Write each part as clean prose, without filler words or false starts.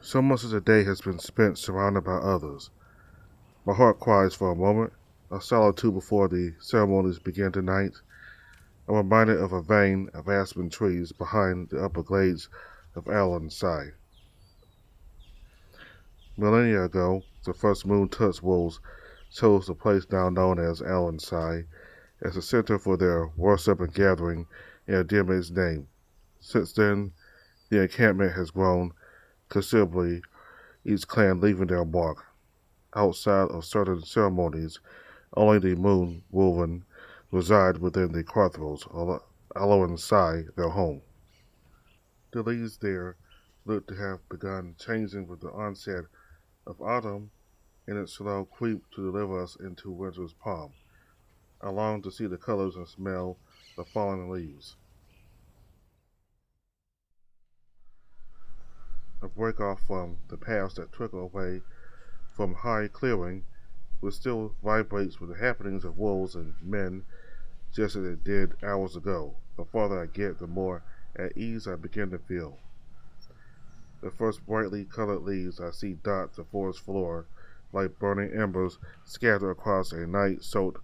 So much of the day has been spent surrounded by others. My heart cries for a moment, a solitude before the ceremonies begin tonight. I'm reminded of a vein of aspen trees behind the upper glades of Allen. Millennia ago, the first moon-touched wolves chose the place now known as Allen as a center for their worship and gathering in Adimi's name. Since then, the encampment has grown considerably, each clan leaving their mark. Outside of certain ceremonies, only the moon woven reside within the Carthros, allowing their home. The leaves there look to have begun changing with the onset of autumn and its slow creep to deliver us into winter's palm. I long to see the colors and smell the fallen leaves. A break off from the paths that trickle away from high clearing, which still vibrates with the happenings of wolves and men just as it did hours ago. The farther I get, the more at ease I begin to feel. The first brightly colored leaves I see dot the forest floor like burning embers scattered across a night-soaked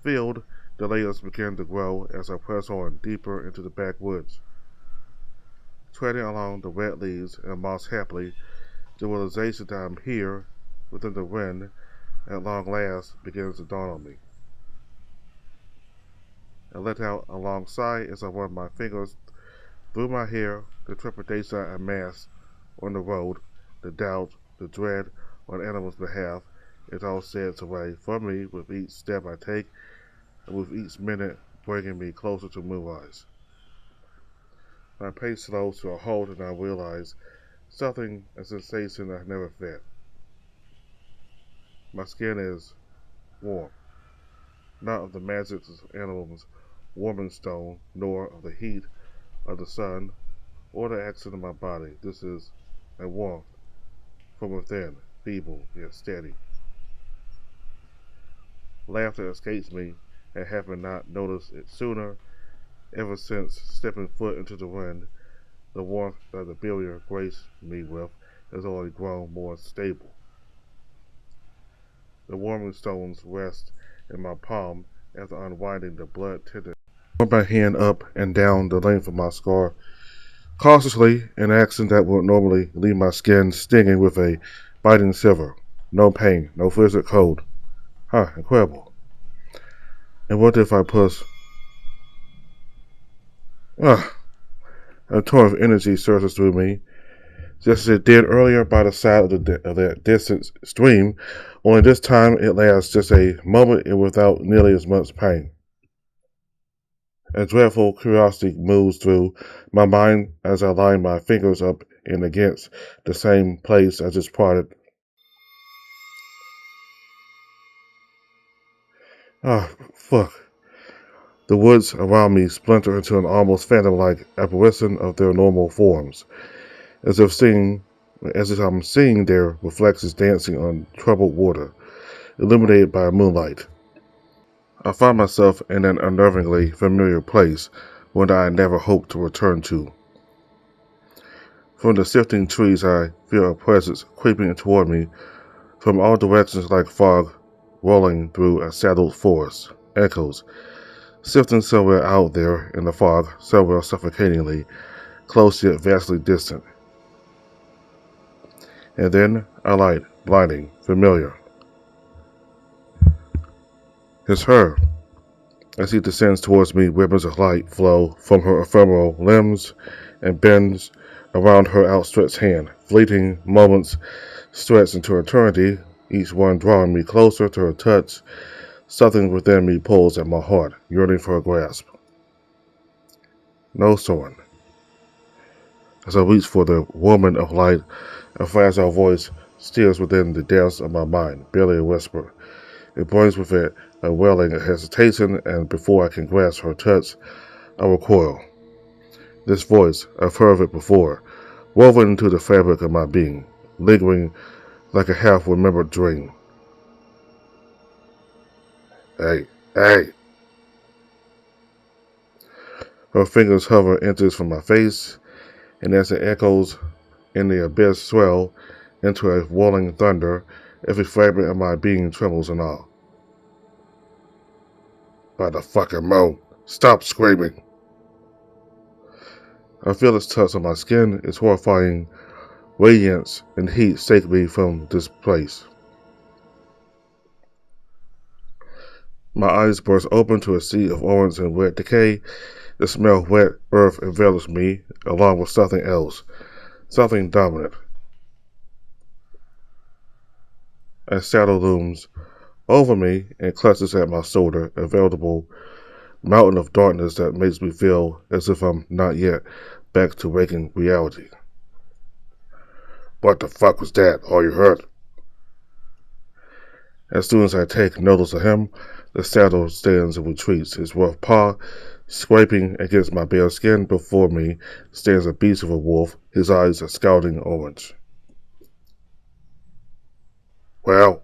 field. The layers begin to grow as I press on deeper into the backwoods. Treading along the wet leaves and moss happily, the realization that I'm here, within the wind, at long last, begins to dawn on me. I let out a long sigh as I run my fingers through my hair, the trepidation I amass on the road, the doubt, the dread on animals' behalf, is all seds away from me with each step I take and with each minute bringing me closer to moonrise. My pace slows to a halt and I realize something, a sensation I've never felt. My skin is warm, not of the magic of animals' warming stone, nor of the heat of the sun, or the action of my body. This is a warmth from within, feeble yet steady. Laughter escapes me, and having not noticed it sooner, ever since stepping foot into the wind, the warmth that the billiard graced me with has only grown more stable. The warming stones rest in my palm after unwinding the blood-tinted. I run my hand up and down the length of my scar, cautiously, an action that would normally leave my skin stinging with a biting silver. No pain, no physical cold. Incredible. And what if I push? Ah, a torrent of energy surges through me, just as it did earlier by the side of that distant stream, only this time it lasts just a moment and without nearly as much pain. A dreadful curiosity moves through my mind as I line my fingers up and against the same place I just prodded. Fuck. The woods around me splinter into an almost phantom-like apparition of their normal forms, as if I'm seeing their reflections dancing on troubled water, illuminated by moonlight. I find myself in an unnervingly familiar place, one I never hoped to return to. From the shifting trees I feel a presence creeping toward me from all directions like fog rolling through a saddled forest. Echoes, sifting somewhere out there in the fog, somewhere suffocatingly, close yet vastly distant. And then a light, blinding, familiar. It's her. As she descends towards me, ribbons of light flow from her ephemeral limbs and bends around her outstretched hand. Fleeting moments stretch into eternity, each one drawing me closer to her touch. Something within me pulls at my heart, yearning for a grasp. No, Soren. As I reach for the woman of light, a fragile voice steals within the depths of my mind, barely a whisper. It brings with it a wailing hesitation, and before I can grasp her touch, I recoil. This voice, I've heard of it before, woven into the fabric of my being, lingering like a half-remembered dream. Hey, hey! Her fingers hover inches from my face, and as it echoes and the abyss swell into a whirling thunder. Every fragment of my being trembles in awe. By the fucking moon, stop screaming! I feel its touch on my skin, its horrifying radiance and heat shake me from this place. My eyes burst open to a sea of orange and wet decay. The smell of wet earth envelops me, along with something else, something dominant. A shadow looms over me and clutches at my shoulder, a veritable mountain of darkness that makes me feel as if I'm not yet back to waking reality. What the fuck was that? Are you hurt? As soon as I take notice of him, the shadow stands and retreats, his rough paw scraping against my bare skin. Before me stands a beast of a wolf, his eyes a scowling orange. Well?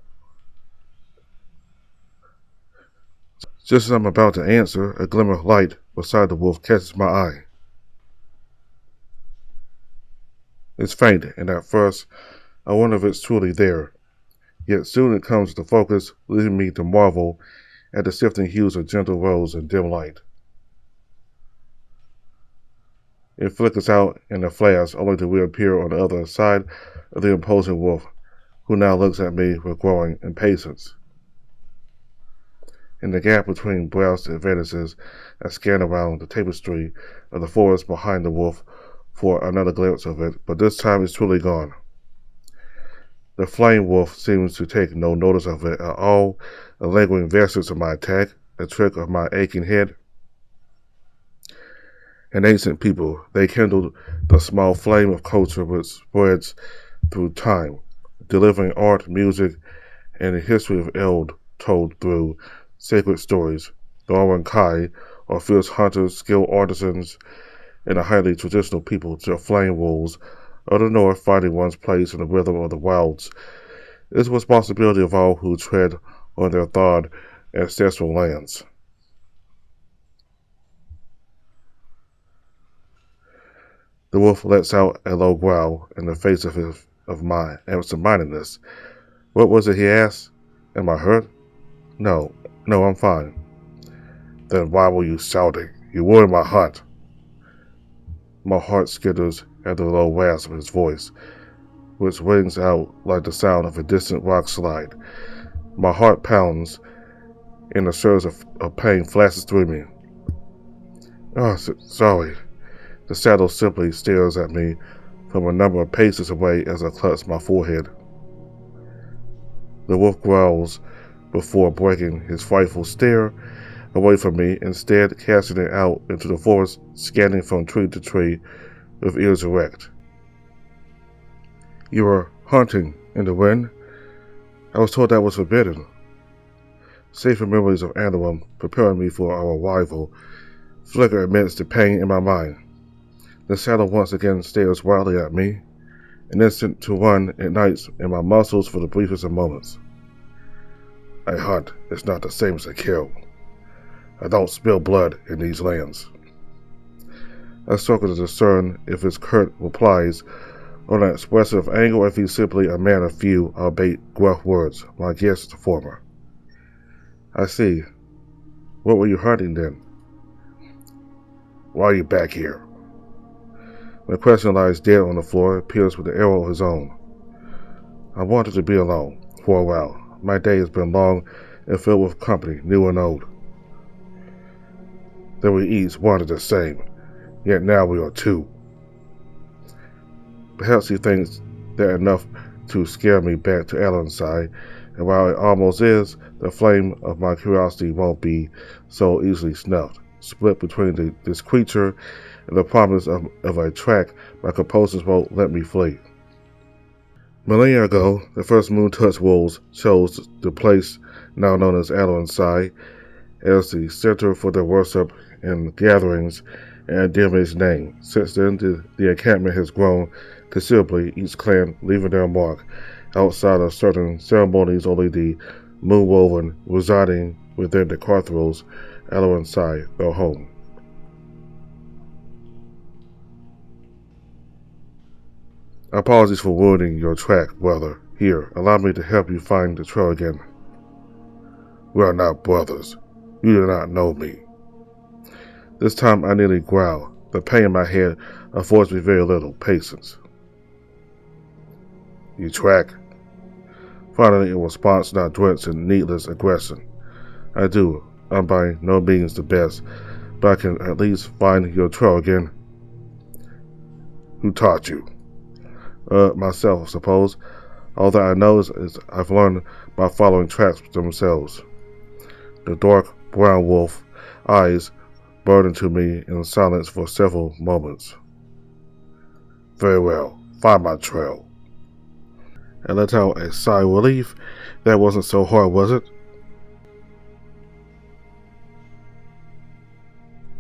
Just as I'm about to answer, a glimmer of light beside the wolf catches my eye. It's faint, and at first I wonder if it's truly there. Yet soon it comes to focus, leaving me to marvel at the shifting hues of gentle rose and dim light. It flickers out in a flash, only to reappear on the other side of the imposing wolf, who now looks at me with growing impatience. In the gap between brows and vanishes, I scan around the tapestry of the forest behind the wolf for another glimpse of it, but this time it's truly gone. The flame wolf seems to take no notice of it at all, a lingering vestige of my attack, a trick of my aching head. An ancient people, they kindled the small flame of culture which spreads through time, delivering art, music, and the history of Eld told through sacred stories. The Oran Kai, or fierce hunters, skilled artisans, and a highly traditional people, the flame wolves of the north, finding one's place in the rhythm of the wilds is the responsibility of all who tread on their thawed ancestral lands. The wolf lets out a low growl in the face of my absent-mindedness. What was it he asked? Am I hurt? No, I'm fine. Then why were you shouting? You ruined my hunt. My heart skitters at the low rasp of his voice, which rings out like the sound of a distant rock slide. My heart pounds, and a surge of pain flashes through me. Oh, sorry. The shadow simply stares at me from a number of paces away as I clutch my forehead. The wolf growls before breaking his frightful stare away from me, instead casting it out into the forest, scanning from tree to tree with ears erect. You were hunting in the wind? I was told that was forbidden. Safer memories of Adorning preparing me for our arrival flicker amidst the pain in my mind. The shadow once again stares wildly at me. An instant to run ignites in my muscles for the briefest of moments. A hunt is not the same as a kill. I don't spill blood in these lands. I struggle to discern if his curt replies are an expressive anger or if he's simply a man of few, albeit gruff words. My guess is the former. I see. What were you hunting then? Why are you back here? My question lies dead on the floor, pierced with an arrow of his own. I wanted to be alone for a while. My day has been long and filled with company, new and old. Then we each wanted the same, yet now we are two. Perhaps he thinks that enough to scare me back to Ellen's side, and while it almost is, the flame of my curiosity won't be so easily snuffed. Split between this creature and the promise of a track, my compulsions won't let me flee. Millennia ago, the first moon-touched wolves chose the place now known as Adorning as the center for their worship and gatherings in Adorning's name. Since then, the encampment has grown considerably, each clan leaving their mark. Outside of certain ceremonies, only the moon-woven residing within the Carthros, Adorning, their home. Apologies for ruining your track, brother. Here, allow me to help you find the trail again. We are not brothers. You do not know me. This time I nearly growled. The pain in my head affords me very little patience. You track? Finally, in response, not drenched in needless aggression. I do. I'm by no means the best, but I can at least find your trail again. Who taught you? Myself, I suppose. All that I know is I've learned by following tracks themselves. The dark brown wolf eyes burdened to me in silence for several moments. Very well, find my trail. I let out a sigh of relief. That wasn't so hard, was it?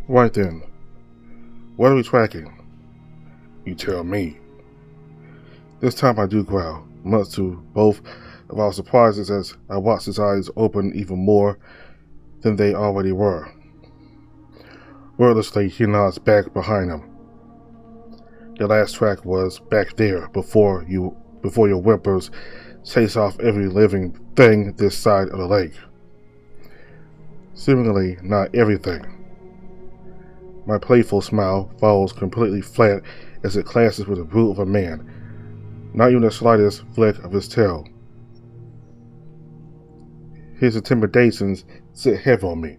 Right then. What are we tracking? You tell me. This time I do growl, much to both of our surprises as I watched his eyes open even more than they already were. Wordlessly, he nods back behind him. The last track was back there before your whimpers chase off every living thing this side of the lake. Seemingly not everything. My playful smile falls completely flat as it clashes with the brute of a man, not even the slightest flick of his tail. His intimidations sit heavy on me,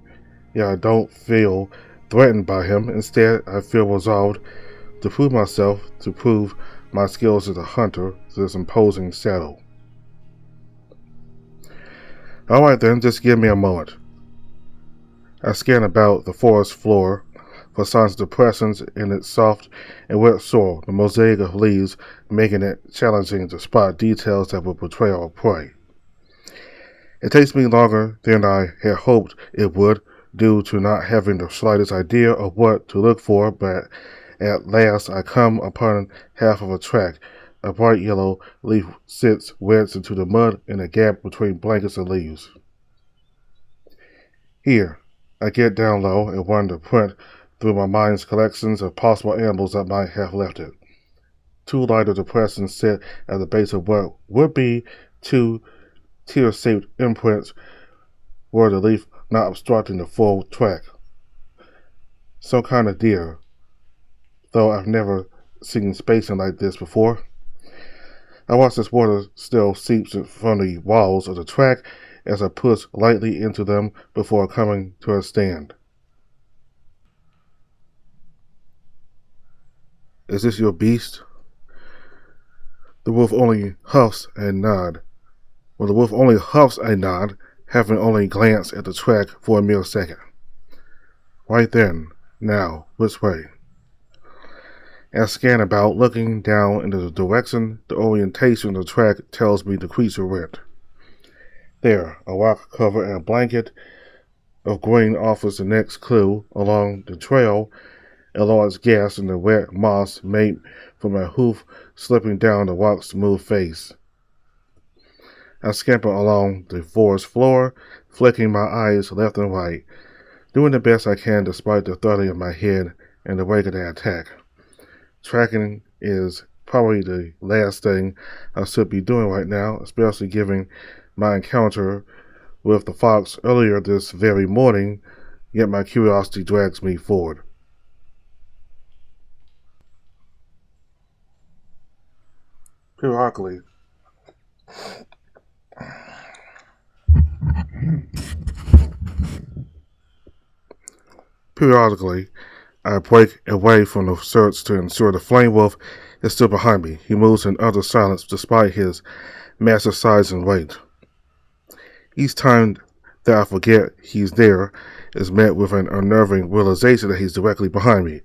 yet I don't feel threatened by him. Instead, I feel resolved to prove myself, to prove my skills as a hunter to this imposing saddle. Alright then, just give me a moment. I scan about the forest floor for signs of depressions in its soft and wet soil, the mosaic of leaves making it challenging to spot details that would betray our prey. It takes me longer than I had hoped it would, due to not having the slightest idea of what to look for, but at last I come upon half of a track. A bright yellow leaf sits wedged into the mud in a gap between blankets of leaves. Here, I get down low and run the print through my mind's collections of possible animals that might have left it. Two lighter depressions sit at the base of what would be two tear-shaped imprints were the leaf not obstructing the full track. Some kind of deer, though I've never seen spacing like this before. I watch this water still seeps from the walls of the track as I push lightly into them before coming to a stand. Is this your beast? The wolf only huffs and nod. The wolf only huffs and nod, having only glanced at the track for a mere second. Right then, now, which way? As I scan about, looking down into the direction the orientation of the track tells me the creature went. There, a rock cover and a blanket of green offers the next clue. Along the trail, a large gash in the wet moss made from a hoof slipping down the rock's smooth face. I scamper along the forest floor, flicking my eyes left and right, doing the best I can despite the thudding of my head and the wake of the attack. Tracking is probably the last thing I should be doing right now, especially given my encounter with the fox earlier this very morning, yet my curiosity drags me forward. Periodically, I break away from the search to ensure the flame wolf is still behind me. He moves in utter silence despite his massive size and weight. Each time that I forget he's there is met with an unnerving realization that he's directly behind me.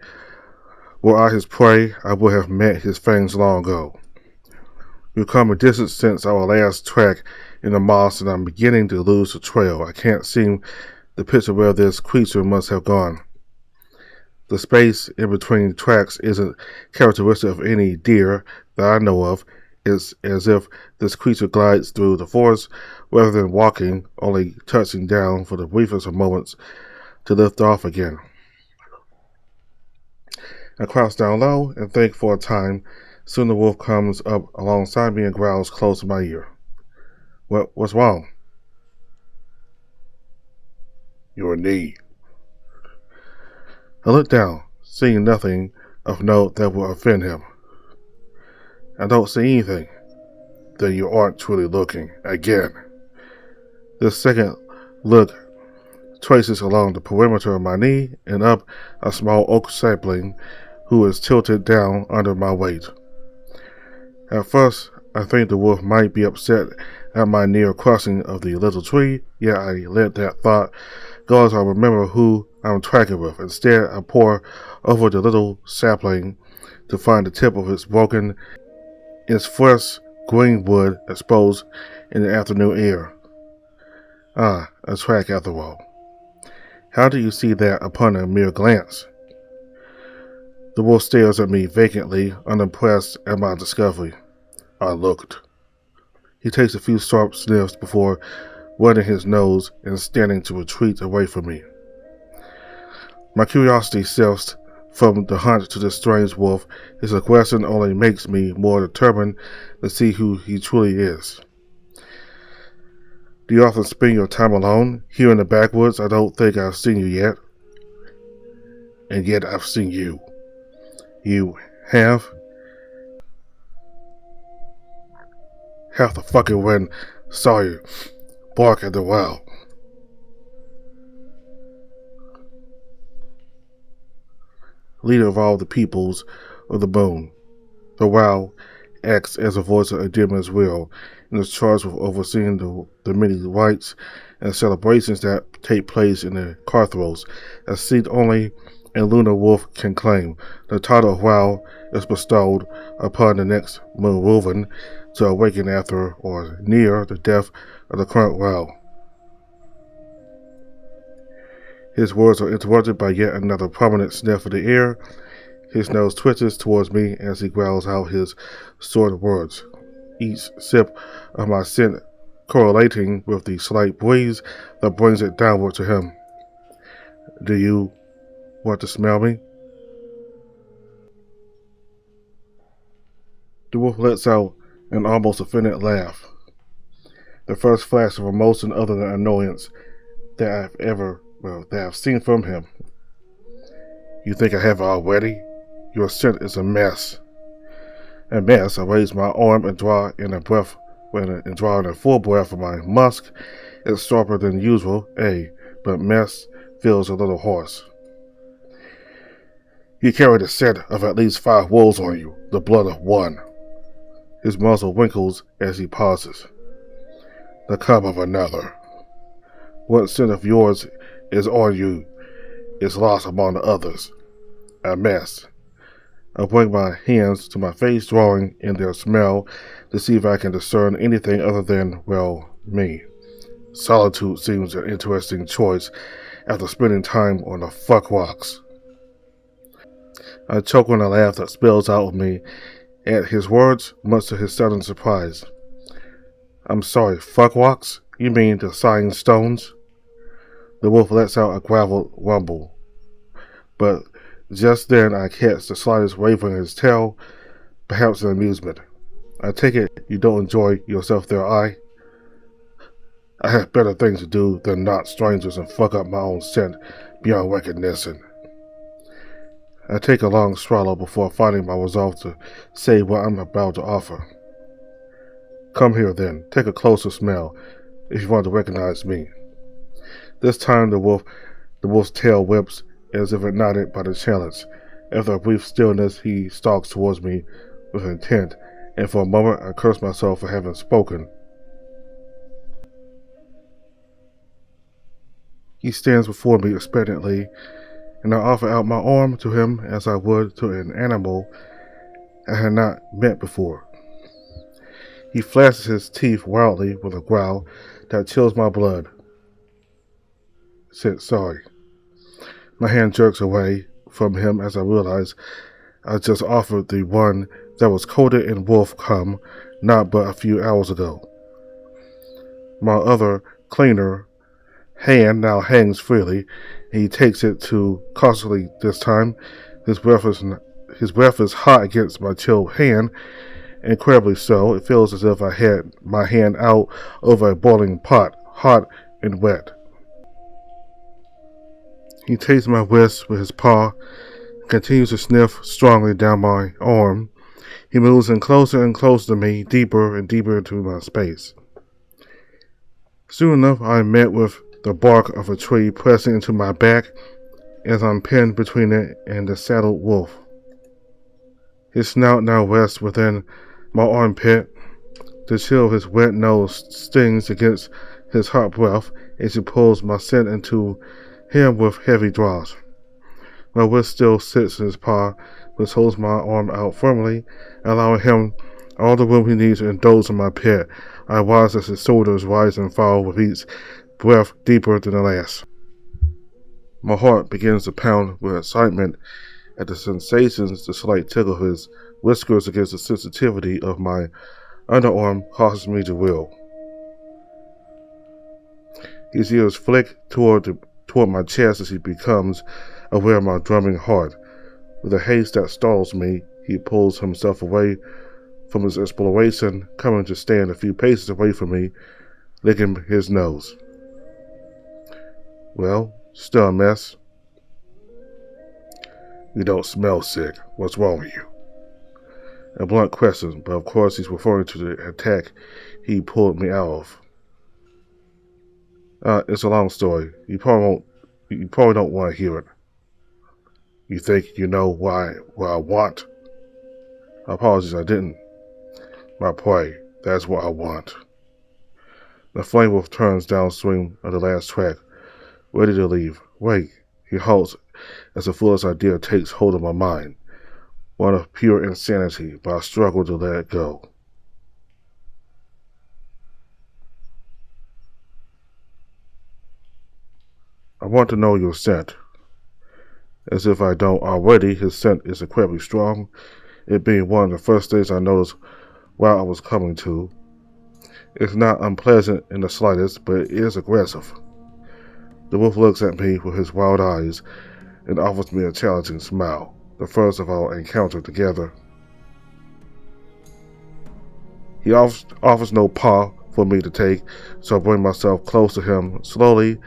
Were I his prey, I would have met his fangs long ago. We've come a distance since our last track in the moss, and I'm beginning to lose the trail. I can't seem to picture where this creature must have gone. The space in between tracks isn't characteristic of any deer that I know of. It's as if this creature glides through the forest rather than walking, only touching down for the briefest of moments to lift off again. I crouch down low and think for a time, Soon the wolf comes up alongside me and growls close to my ear. What's wrong? Your knee. I look down, seeing nothing of note that will offend him. I don't see anything. Then you aren't truly looking. Again. This second look traces along the perimeter of my knee and up a small oak sapling who is tilted down under my weight. At first, I think the wolf might be upset at my near crossing of the little tree, yet I let that thought go as I remember who I'm tracking with. Instead, I pour over the little sapling to find the tip of its fresh green wood exposed in the afternoon air. Ah, a track after all. How do you see that upon a mere glance? The wolf stares at me vacantly, unimpressed at my discovery. I looked. He takes a few sharp sniffs before wetting his nose and standing to retreat away from me. My curiosity shifts from the hunt to this strange wolf. His aggression only makes me more determined to see who he truly is. Do you often spend your time alone? Here in the backwoods, I don't think I've seen you yet. And yet I've seen you. You have? Half the fucking wind saw you bark at the wild. Leader of all the peoples of the moon. The wow acts as a voice of Endearment's will and is charged with overseeing the many rites and celebrations that take place in the Carthros, a seat only a lunar wolf can claim. The title of wow is bestowed upon the next moon woven to awaken after or near the death of the current wow. His words are interrupted by yet another prominent sniff of the air. His nose twitches towards me as he growls out his stored words, each sip of my scent correlating with the slight breeze that brings it downward to him. Do you want to smell me? The wolf lets out an almost offended laugh. The first flash of emotion other than annoyance that I've seen from him. You think I have already? Your scent is a mess. A mess. I raise my arm and draw in a full breath of my musk. It's sharper than usual, but mess feels a little hoarse. You carry the scent of at least 5 wolves on you, the blood of one. His muzzle wrinkles as he pauses. The cub of another. What scent of yours is on you is lost among the others. A mess. I bring my hands to my face, drawing in their smell to see if I can discern anything other than, me. Solitude seems an interesting choice after spending time on the fuck rocks. I choke on a laugh that spills out of me at his words, much to his sudden surprise. I'm sorry, fuck rocks? You mean the sighing stones? The wolf lets out a graveled rumble, but just then I catch the slightest wavering in his tail, perhaps in amusement. I take it you don't enjoy yourself there, I have better things to do than knock strangers and fuck up my own scent beyond recognition. I take a long swallow before finding my resolve to say what I'm about to offer. Come here then, take a closer smell, if you want to recognize me. This time the wolf's tail whips as if ignited by the challenge. After a brief stillness, he stalks towards me with intent, and for a moment I curse myself for having spoken. He stands before me expectantly, and I offer out my arm to him as I would to an animal I had not met before. He flashes his teeth wildly with a growl that chills my blood. Said sorry. My hand jerks away from him as I realize I just offered the one that was coated in wolf cum not but a few hours ago. My other, cleaner, hand now hangs freely, and he takes it too cautiously this time. His breath His breath is hot against my chilled hand, incredibly so. It feels as if I had my hand out over a boiling pot, hot and wet. He takes my wrist with his paw and continues to sniff strongly down my arm. He moves in closer and closer to me, deeper and deeper into my space. Soon enough, I am met with the bark of a tree pressing into my back as I'm pinned between it and the saddled wolf. His snout now rests within my armpit. The chill of his wet nose stings against his hot breath as he pulls my scent into him with heavy draws. My wrist still sits in his paw, which holds my arm out firmly, allowing him all the room he needs to indulge in my pet. I watch as his shoulders rise and fall with each breath deeper than the last. My heart begins to pound with excitement at the sensations the slight tickle of his whiskers against the sensitivity of my underarm causes me to will. His ears flick toward my chest as he becomes aware of my drumming heart. With a haste that startles me, he pulls himself away from his exploration, coming to stand a few paces away from me, licking his nose. Well, still a mess? You don't smell sick. What's wrong with you? A blunt question, but of course he's referring to the attack he pulled me out of. It's a long story. You probably don't want to hear it. You think you know what I want? Apologies, I didn't. My prey, that's what I want. The flame wolf turns downstream of the last track, ready to leave. Wait, he halts as the foolish idea takes hold of my mind. One of pure insanity, but I struggle to let it go. I want to know your scent. As if I don't already, his scent is incredibly strong, it being one of the first things I noticed while I was coming to. It's not unpleasant in the slightest, but it is aggressive. The wolf looks at me with his wild eyes and offers me a challenging smile, the first of our encounter together. He offers no paw for me to take, so I bring myself close to him slowly,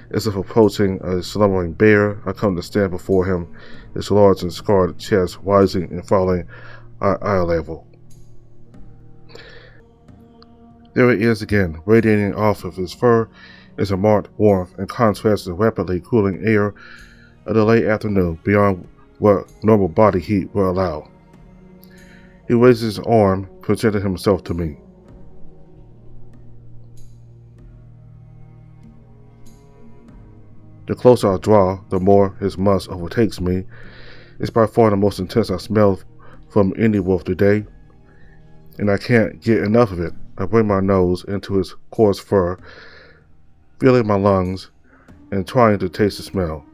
as if approaching a slumbering bear. I come to stand before him, his large and scarred chest rising and falling at eye level. There he is again, radiating off of his fur is a marked warmth in contrast to the rapidly cooling air of the late afternoon beyond what normal body heat will allow. He raises his arm, presenting himself to me. The closer I draw, the more his musk overtakes me. It's by far the most intense I smelled from any wolf today, and I can't get enough of it. I bring my nose into his coarse fur, feeling my lungs and trying to taste the smell.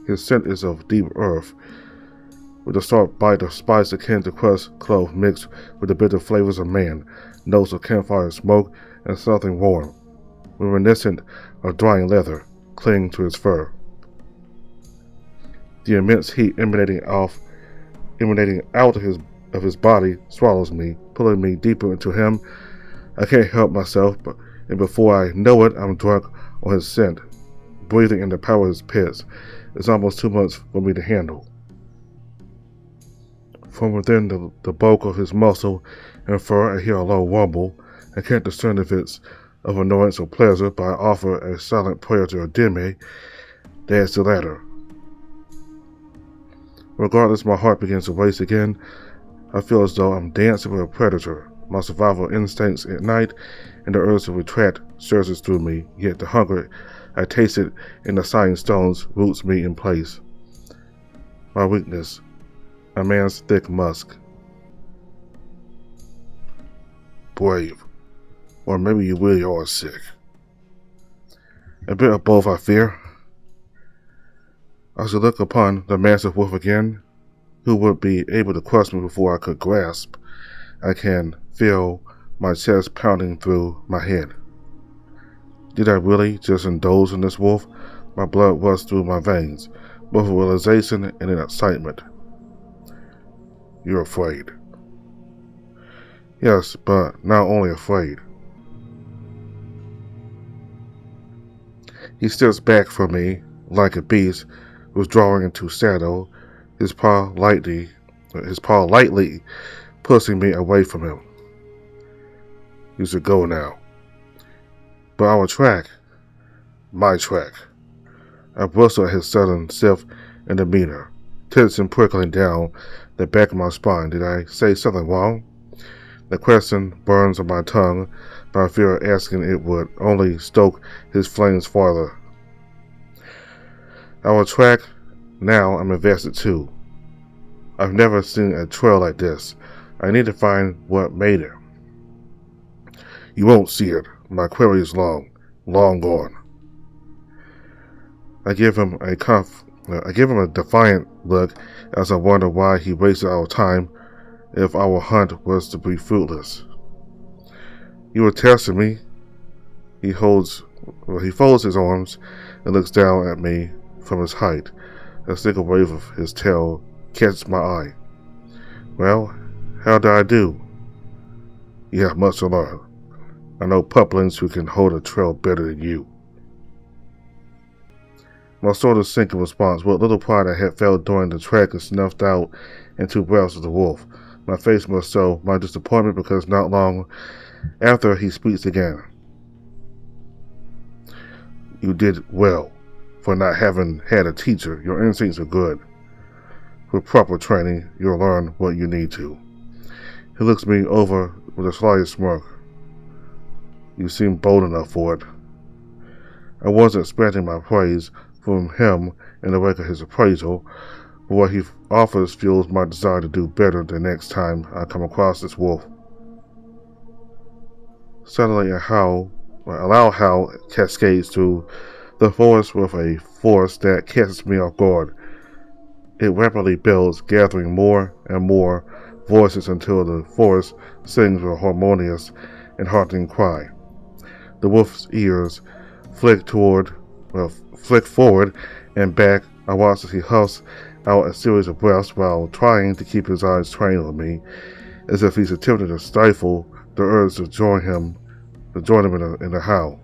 His scent is of deep earth, with a sharp bite of spice akin to crushed clove mixed with the bitter flavors of man, notes of campfire smoke, and something warm, reminiscent of drying leather, cling to his fur. The immense heat emanating out of his body swallows me, pulling me deeper into him. I can't help myself, and before I know it, I'm drunk on his scent, breathing in the power of his pits. It's almost too much for me to handle. From within the bulk of his muscle and fur, I hear a low rumble. I can't discern if it's of annoyance or pleasure, but I offer a silent prayer to Adorning. That's the latter. Regardless, my heart begins to race again. I feel as though I'm dancing with a predator. My survival instincts ignite, and the urge to retract surges through me, yet the hunger I tasted in the sighing stones roots me in place. My weakness, a man's thick musk. Brave. Or maybe you really are sick. A bit of both, I fear. I should look upon the massive wolf again, who would be able to crush me before I could grasp. I can feel my chest pounding through my head. Did I really just indulge in this wolf? My blood rushed through my veins, both a realization and an excitement. You're afraid. Yes, but not only afraid. He steps back from me like a beast withdrawing into shadow, his paw lightly pushing me away from him. You should go now. But our track, my track. I bristled at his sudden shift in demeanor, tension prickling down the back of my spine. Did I say something wrong? The question burns on my tongue, but I fear asking it would only stoke his flames farther. Our track, now I'm invested too. I've never seen a trail like this. I need to find what made it. You won't see it. My query is long gone. I give him a defiant look as I wonder why he wasted our time if our hunt was to be fruitless. You were testing me. He folds his arms and looks down at me from his height. A single wave of his tail catches my eye. Well, how did I do? You have much to learn. I know puplings who can hold a trail better than you. My sort of sinking response, what little pride I had felt during the trek is snuffed out in 2 breaths of the wolf. My face must show my disappointment because not long after he speaks again. You did well for not having had a teacher. Your instincts are good. With proper training, you'll learn what you need to. He looks me over with a slight smirk. You seem bold enough for it. I wasn't expecting my praise from him in the wake of his appraisal, but what he offers fuels my desire to do better the next time I come across this wolf. Suddenly a loud howl cascades through the forest with a force that catches me off guard. It rapidly builds, gathering more and more voices until the forest sings with a harmonious and haunting cry. The wolf's ears flick forward and back. I watch as he huffs out a series of breaths while trying to keep his eyes trained on me, as if he's attempting to stifle the urge to join him in the howl.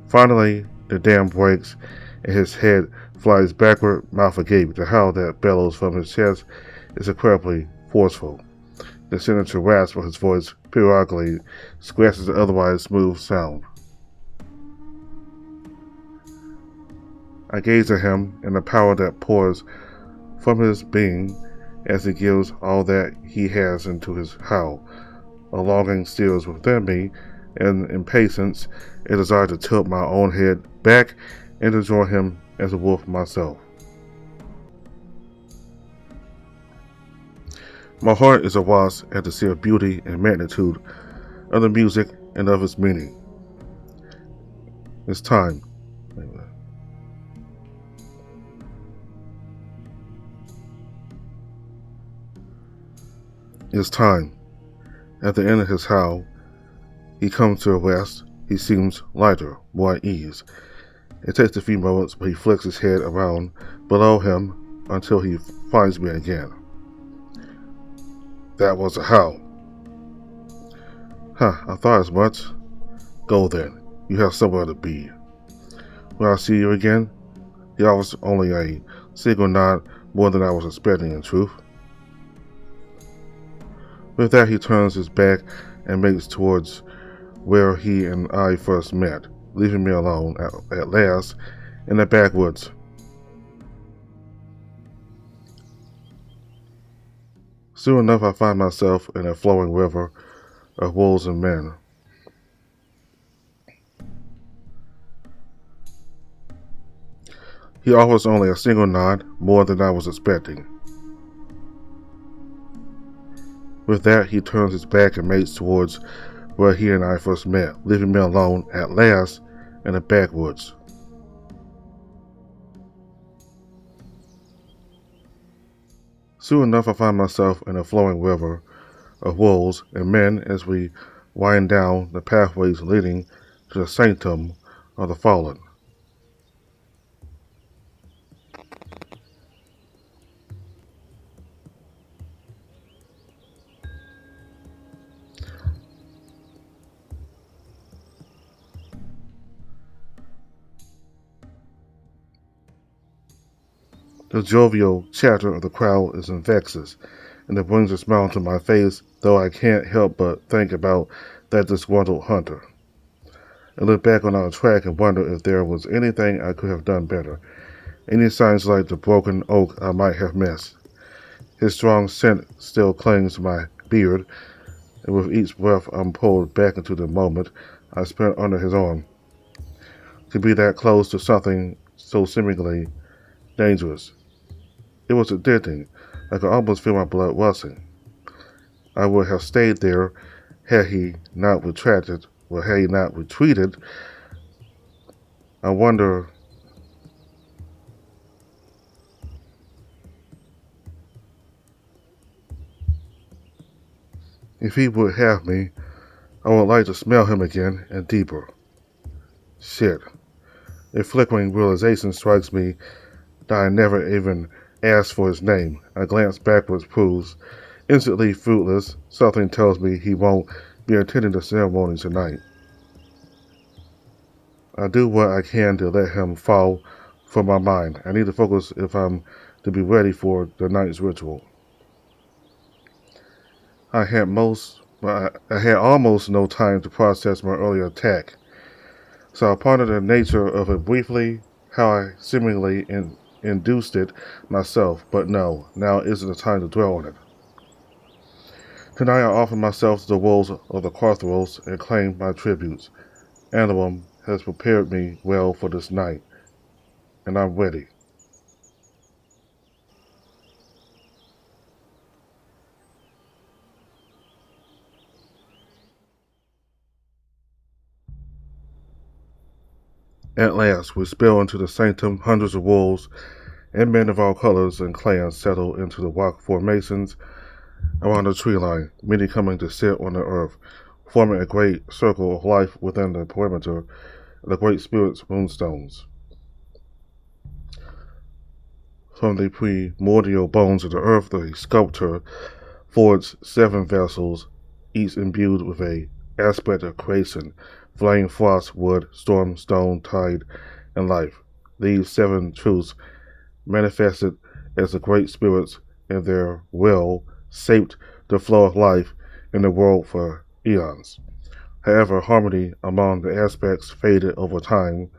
Finally, the dam breaks and his head flies backward, mouth agape. The howl that bellows from his chest is incredibly forceful. The signature rasp of his voice periodically scratches the otherwise smooth sound. I gaze at him and the power that pours from his being as he gives all that he has into his howl. A longing steals within me, and impatience, a desire to tilt my own head back and to join him as a wolf myself. My heart is awash at the sheer beauty and magnitude of the music and of its meaning. It's time. It's time. At the end of his howl, he comes to a rest. He seems lighter, more at ease. It takes a few moments, but he flicks his head around below him until he finds me again. That was a howl. I thought as much. Go then. You have somewhere to be. Will I see you again? He offers only a single nod, more than I was expecting in truth. With that, he turns his back and makes towards where he and I first met, leaving me alone at last in the backwoods. Soon enough, I find myself in a flowing river of wolves and men. He offers only a single nod, more than I was expecting. With that, he turns his back and makes towards where he and I first met, leaving me alone at last in the backwoods. Soon enough, I find myself in a flowing river of wolves and men as we wind down the pathways leading to the sanctum of the fallen. The jovial chatter of the crowd is infectious, and it brings a smile to my face, though I can't help but think about that disgruntled hunter. I look back on our track and wonder if there was anything I could have done better, any signs like the broken oak I might have missed. His strong scent still clings to my beard, and with each breath I'm pulled back into the moment I spent under his arm. To be that close to something so seemingly dangerous. It was addicting. I could almost feel my blood rushing. I would have stayed there had he not retracted, or had he not retreated. I wonder if he would have me. I would like to smell him again and deeper. Shit. A flickering realization strikes me that I never even asked for his name. I glance backwards, proves instantly fruitless. Something tells me he won't be attending the ceremony tonight. I do what I can to let him fall from my mind. I need to focus if I'm to be ready for the night's ritual. I had almost no time to process my earlier attack, so I pondered the nature of it briefly, how I seemingly induced it myself, but no, now isn't the time to dwell on it. Tonight I offer myself to the wolves of the Carthros and claim my tributes. Animum has prepared me well for this night, and I'm ready. At last we spill into the sanctum. Hundreds of wolves and men of all colors and clans settle into the rock formations around the tree line, many coming to sit on the earth, forming a great circle of life within the perimeter of the Great Spirit's moonstones. From the primordial bones of the earth, the sculptor forged 7 vessels, each imbued with a aspect of creation: flame, frost, wood, storm, stone, tide, and life. These 7 truths, manifested as the great spirits in their will, shaped the flow of life in the world for eons. However, harmony among the aspects faded over time,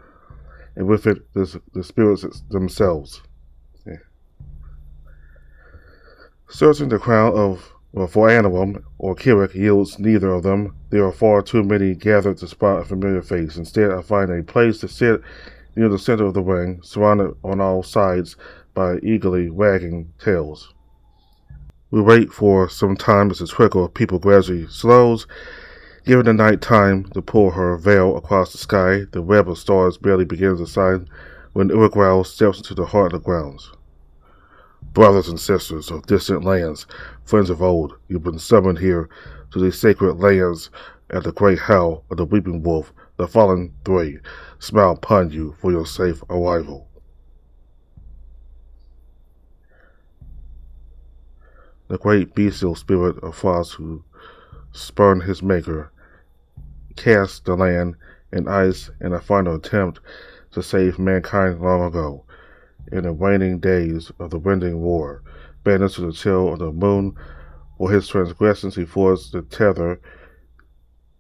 and with it the spirits themselves. Yeah. Searching the crown of for Animum or Kirik yields neither of them. There are far too many gathered to spot a familiar face. Instead, I find a place to sit near the center of the ring, surrounded on all sides by eagerly wagging tails. We wait for some time as the trickle of people gradually slows, giving the night time to pull her veil across the sky. The web of stars barely begins to sign when Uruguay steps into the heart of the grounds. Brothers and sisters of distant lands, friends of old, you've been summoned here to these sacred lands at the great howl of the weeping wolf. The fallen 3 smile upon you for your safe arrival. The great bestial spirit of frost who spurned his maker cast the land in ice in a final attempt to save mankind long ago. In the waning days of the winding war, banished to the chill of the moon, for his transgressions he forged the tether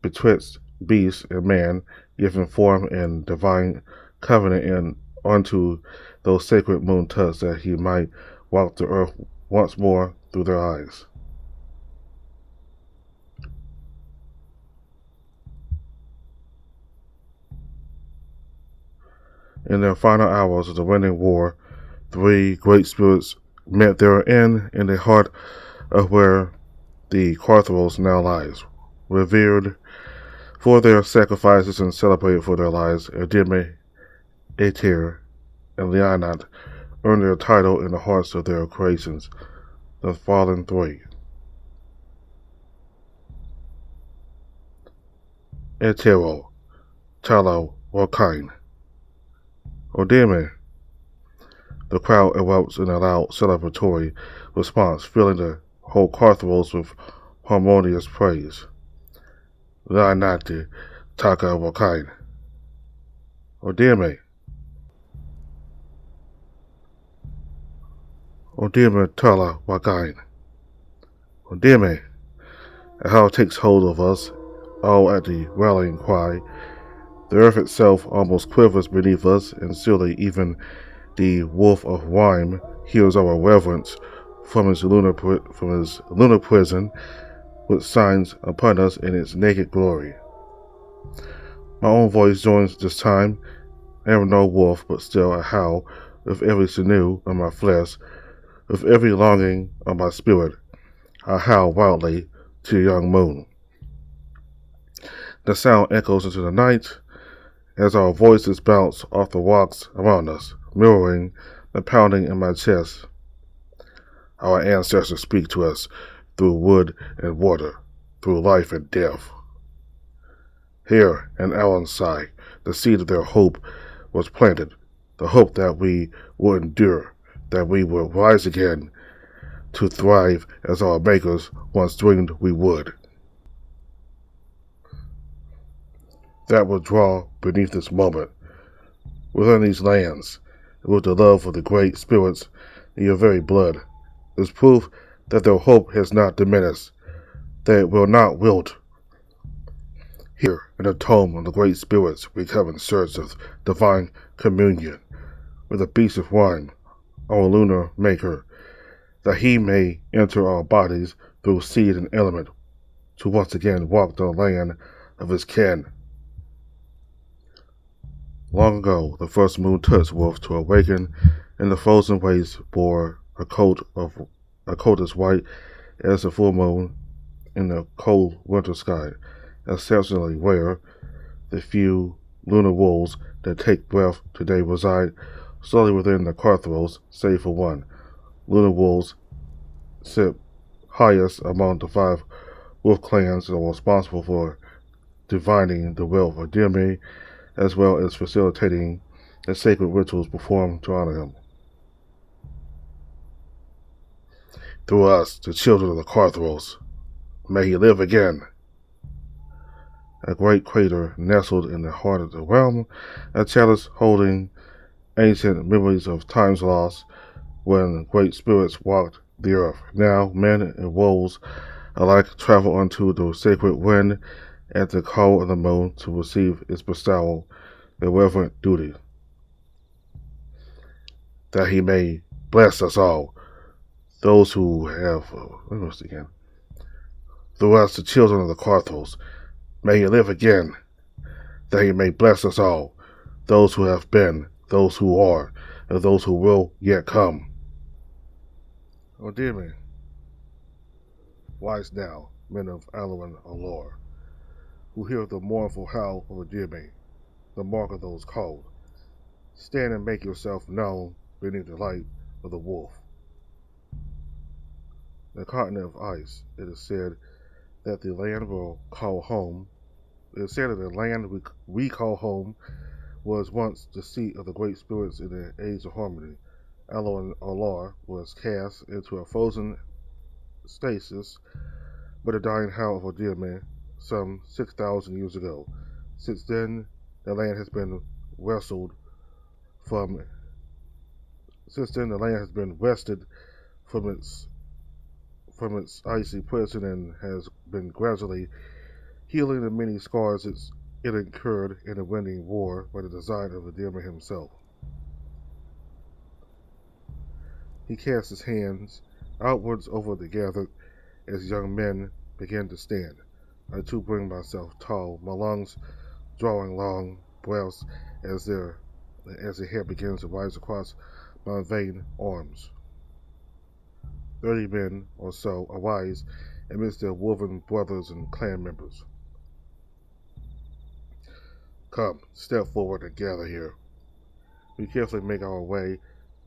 betwixt beast and man, giving form and divine covenant and unto those sacred moon tuts that he might walk the earth once more through their eyes. In their final hours of the winding war, 3 great spirits met their end in the heart of where the Carthros now lies. Revered for their sacrifices and celebrated for their lives, Edime, Aether, and Leonat earned their title in the hearts of their creations, the fallen 3. Etero, Talo, or Kain. Odeme. The crowd erupts in a loud celebratory response, filling the whole Carthros with harmonious praise. Leonati, Taka, Wakain. Odeme. Odime tala wagain. Odime, and how it takes hold of us, all at the rallying cry. The earth itself almost quivers beneath us, and surely even the wolf of Rhyme hears our reverence from his lunar prison, which shines upon us in its naked glory. My own voice joins this time. I am no wolf, but still I howl with every sinew of my flesh, with every longing of my spirit. I howl wildly to the young moon. The sound echoes into the night as our voices bounce off the rocks around us, mirroring the pounding in my chest. Our ancestors speak to us through wood and water, through life and death. Here in Allenside, the seed of their hope was planted, the hope that we will endure, that we will rise again to thrive as our makers once dreamed we would. That will draw beneath this moment, within these lands, with the love of the great spirits in your very blood, is proof that their hope has not diminished, that it will not wilt. Here, in the tomb of the great spirits, we come in search of divine communion with the beast of wine, our lunar maker, that he may enter our bodies through seed and element, to once again walk the land of his kin. Long ago, the first moon touched Wolf to awaken, and the frozen waste bore a coat as white as the full moon in the cold winter sky, exceptionally rare. The few lunar wolves that take breath today reside solely within the Carthros, save for one. Lunar wolves sit highest among the 5 wolf clans that are responsible for divining the will of Dirme, as well as facilitating the sacred rituals performed to honor him. Through us, the children of the Carthros, may he live again. A great crater nestled in the heart of the realm, a chalice holding ancient memories of times lost when great spirits walked the earth. Now men and wolves alike travel unto the sacred wind at the call of the moon to receive its bestowal, their reverent duty, that he may bless us all, those who have, through us, the children of the Carthos, may he live again, that he may bless us all, those who have been, those who are, and those who will yet come. Oh, dear me, wise now, men of Alwyn Allure, who hear the mournful howl of Dirme, the mark of those called. Stand and make yourself known beneath the light of the wolf. The continent of ice, it is said that the land will call home. It is said that the land we call home was once the seat of the great spirits in the age of harmony. Alon Alar was cast into a frozen stasis by the dying howl of Odirme some 6,000 years ago. Since then, the land has been wrested from its icy prison and has been gradually healing the many scars it incurred in the winning war by the design of Odirme himself. He cast his hands outwards over the gathered as young men began to stand. I too bring myself tall, my lungs drawing long breaths as the hair begins to rise across my veined arms. 30 men or so arise amidst their woven brothers and clan members. Come, step forward and gather here. We carefully make our way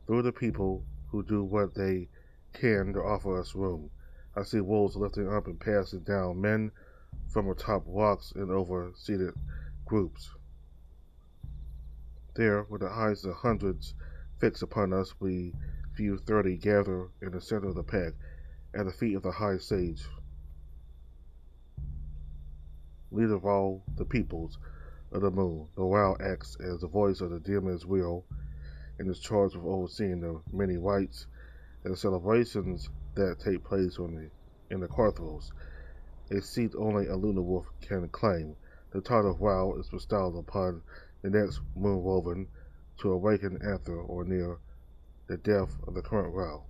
through the people who do what they can to offer us room. I see wolves lifting up and passing down men from atop rocks and over seated groups. There, with the eyes of hundreds fixed upon us, we few 30 gather in the center of the pack, at the feet of the high sage, leader of all the peoples of the moon. The wild acts as the voice of the demon's will, and is charged with overseeing the many rites and celebrations that take place in the Carthros, a seat only a lunar wolf can claim. The title of Wow is bestowed upon the next moon woven to awaken after or near the death of the current Wow.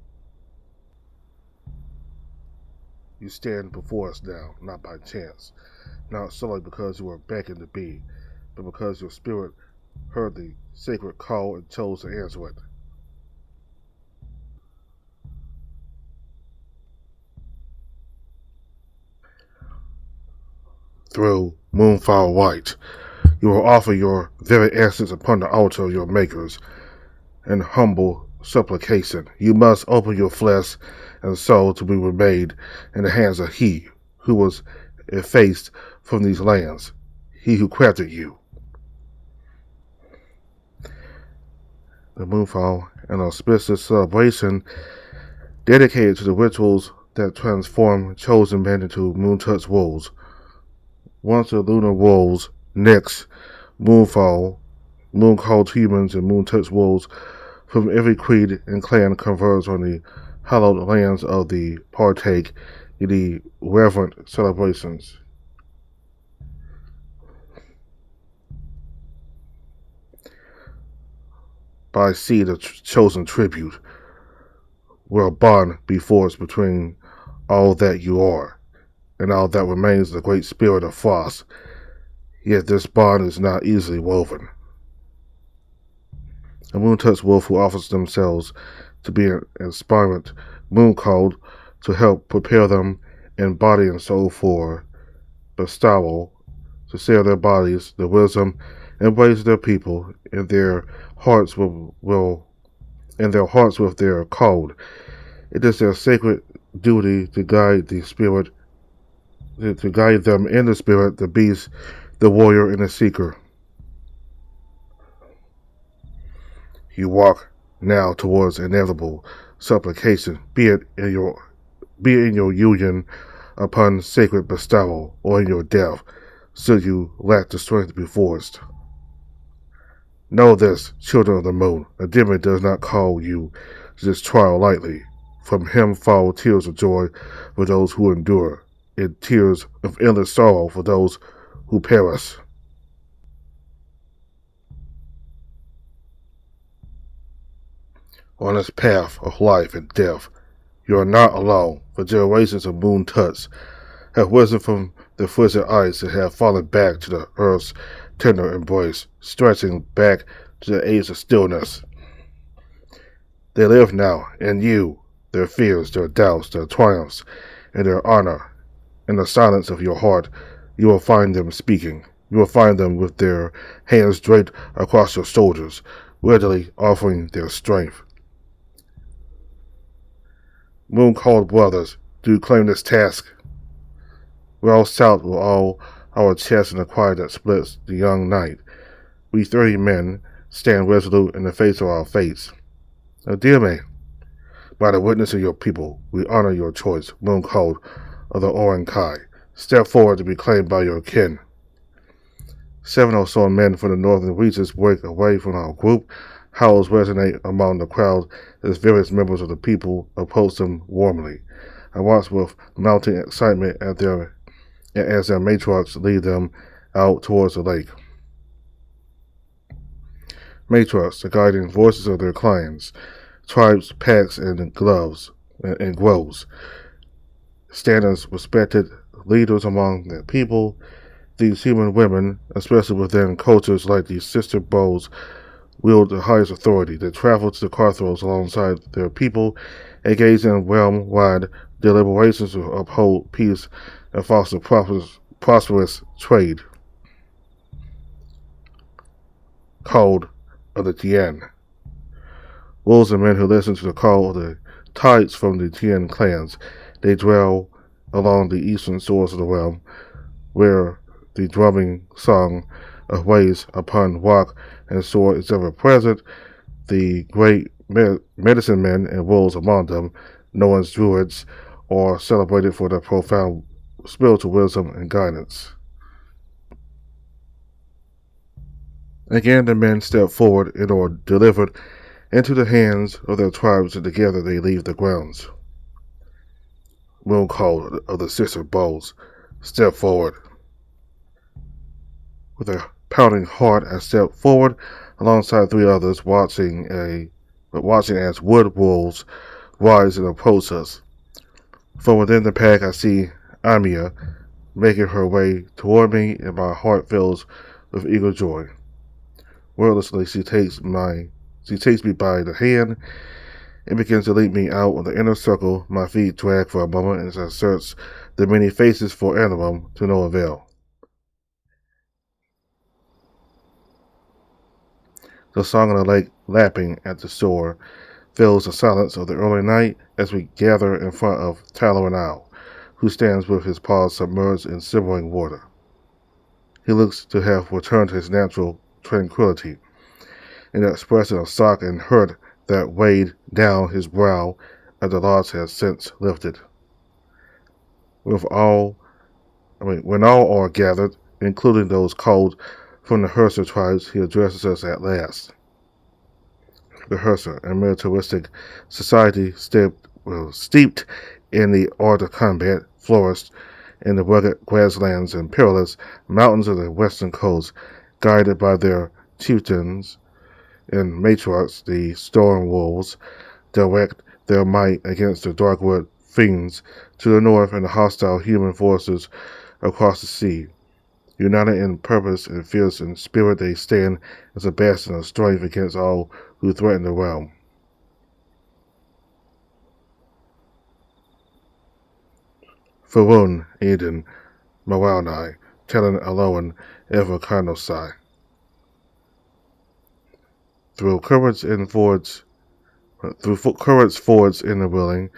You stand before us now, not by chance, not solely because you were beckoned to be, but because your spirit heard the sacred call and chose to answer it. Through Moonfall White, you will offer your very essence upon the altar of your makers in humble supplication. You must open your flesh and soul to be remade in the hands of He who was effaced from these lands, He who crafted you. The Moonfall, an auspicious celebration dedicated to the rituals that transform chosen men into moon-touched wolves. Once the lunar wolves, next Moonfall, moon-called humans and moon-touched wolves from every creed and clan converge on the hallowed lands of the partake in the reverent celebrations. By seed of chosen tribute, where a bond be forged between all that you are and all that remains the great spirit of frost. Yet this bond is not easily woven. A moon-touched wolf who offers themselves to be an inspired moon called to help prepare them in body and soul for bestowal, to share their bodies, their wisdom, embrace their people, and their hearts with their code. It is their sacred duty to guide them in the spirit, the beast, the warrior, and the seeker. You walk now towards inevitable supplication, be it in your union upon sacred bestowal, or in your death, should you lack the strength to be forced. Know this, children of the moon, Adorning does not call you to this trial lightly. From him fall tears of joy for those who endure, and tears of endless sorrow for those who perish. On this path of life and death, you are not alone, for generations of moon tuts have risen from the frigid ice and have fallen back to the earth's tender embrace, stretching back to the age of stillness. They live now in you, their fears, their doubts, their triumphs, and their honor. In the silence of your heart, you will find them speaking. You will find them with their hands draped across your shoulders, readily offering their strength. Moon-called brothers, do you claim this task? We all shout with all our chests in the quiet that splits the young night. We 30 men stand resolute in the face of our fates. Adorning, by the witness of your people, we honor your choice, Moon-called of the Orankai. Step forward to be claimed by your kin. 7 or so men from the northern reaches break away from our group. Howls resonate among the crowd as various members of the people approach them warmly. I watch with mounting excitement as their matriarchs lead them out towards the lake. Matriarchs, the guiding voices of their clans, tribes, packs, and groves, stand as respected leaders among their people. These human women, especially within cultures like these sister bowls, wield the highest authority. They travel to the Carthros alongside their people, engage in realm-wide deliberations to uphold peace and foster prosperous trade. Code of the Tien. Wolves and men who listen to the call of the tides from the Tien clans. They dwell along the eastern shores of the realm, where the drumming song of waves upon rock and shore is ever present. The great medicine men and wolves among them, known as druids, are celebrated for their profound spiritual wisdom and guidance. Again, the men step forward and are delivered Into the hands of their tribes, and together they leave the grounds. Moon called of the sister bulls, step forward. With a pounding heart, I step forward alongside three others, watching as wood wolves rise and approach us. From within the pack, I see Amia making her way toward me, and my heart fills with eager joy. Wordlessly, she takes me by the hand and begins to lead me out of the inner circle. My feet drag for a moment as I search the many faces for animal to no avail. The song of the lake lapping at the shore fills the silence of the early night as we gather in front of Tyler and Owl, who stands with his paws submerged in simmering water. He looks to have returned to his natural tranquility, and the expression of shock and hurt that weighed down his brow as the loss has since lifted. When all are gathered, including those called from the Herser tribes, he addresses us at last. The Herser, a militaristic society steeped in the art of combat, flourished in the rugged grasslands and perilous mountains of the western coast, guided by their chieftains and matriarchs, the storm wolves, direct their might against the darkwood fiends to the north and the hostile human forces across the sea. United in purpose and fierce in spirit, they stand as a bastion of strength against all who threaten the realm. Farun, Eden, Mawaunai, Telling Aloan, Ever Kanosai. Through currents fords in the willing,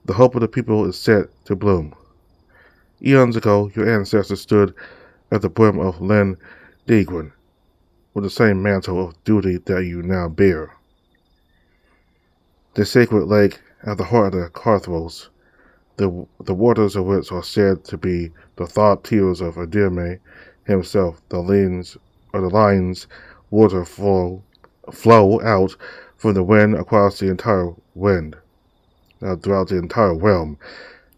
the hope of the people is set to bloom. Eons ago, your ancestors stood at the brim of Len Degwin, with the same mantle of duty that you now bear. The sacred lake at the heart of the Carthros, the waters of which are said to be the thought tears of Adirme himself, the lines water flow out from the wind across the entire throughout the entire realm,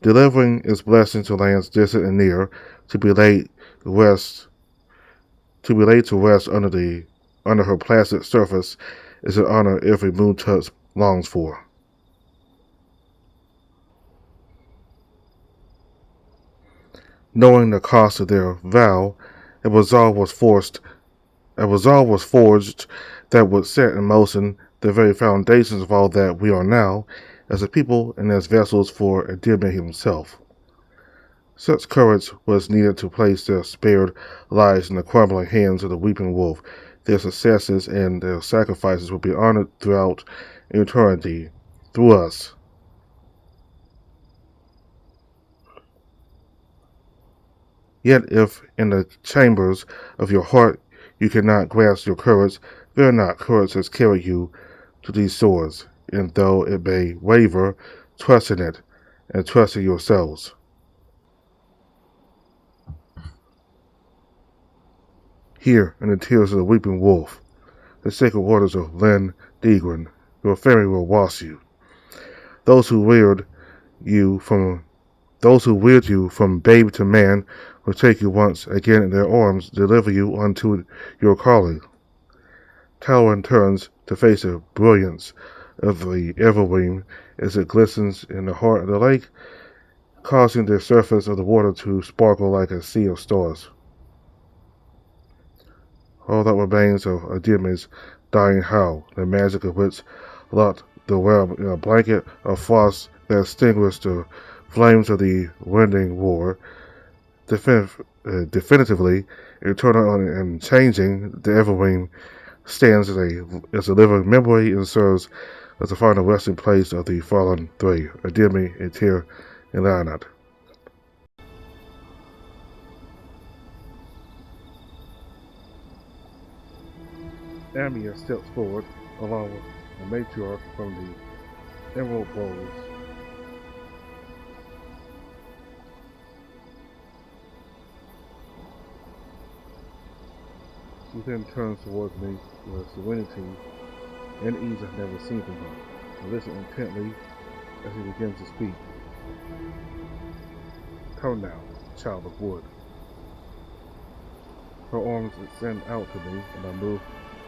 delivering its blessing to lands distant and near, to be laid to rest under her placid surface is an honor every moon touch longs for. Knowing the cost of their vow, a resolve was forged that would set in motion the very foundations of all that we are now, as a people and as vessels for Adirme himself. Such courage was needed to place their spared lives in the crumbling hands of the weeping wolf. Their successes and their sacrifices will be honored throughout eternity, through us. Yet if in the chambers of your heart you cannot grasp your courage, fear not, courage has carried you to these shores, and though it may waver, trust in it, and trust in yourselves. Here, in the tears of the weeping wolf, the sacred waters of Len Degrin, your family will wash you. Those who reared you from babe to man will take you once again in their arms, deliver you unto your calling. Talon turns to face the brilliance of the evergreen as it glistens in the heart of the lake, causing the surface of the water to sparkle like a sea of stars. All that remains of Adirme's dying howl, the magic of which locked the realm in a blanket of frost that extinguished the flames of the winding war, definitively eternal and unchanging. The evergreen stands as a living memory and serves as the final resting place of the fallen three, Adirme, Etir, and Leonard. Amia steps forward, along with the matriarch from the Emerald Bowls. She then turns towards me with serenity and ease I've never seen from her. I listen intently as he begins to speak. Come now, child of wood. Her arms extend out to me, and I move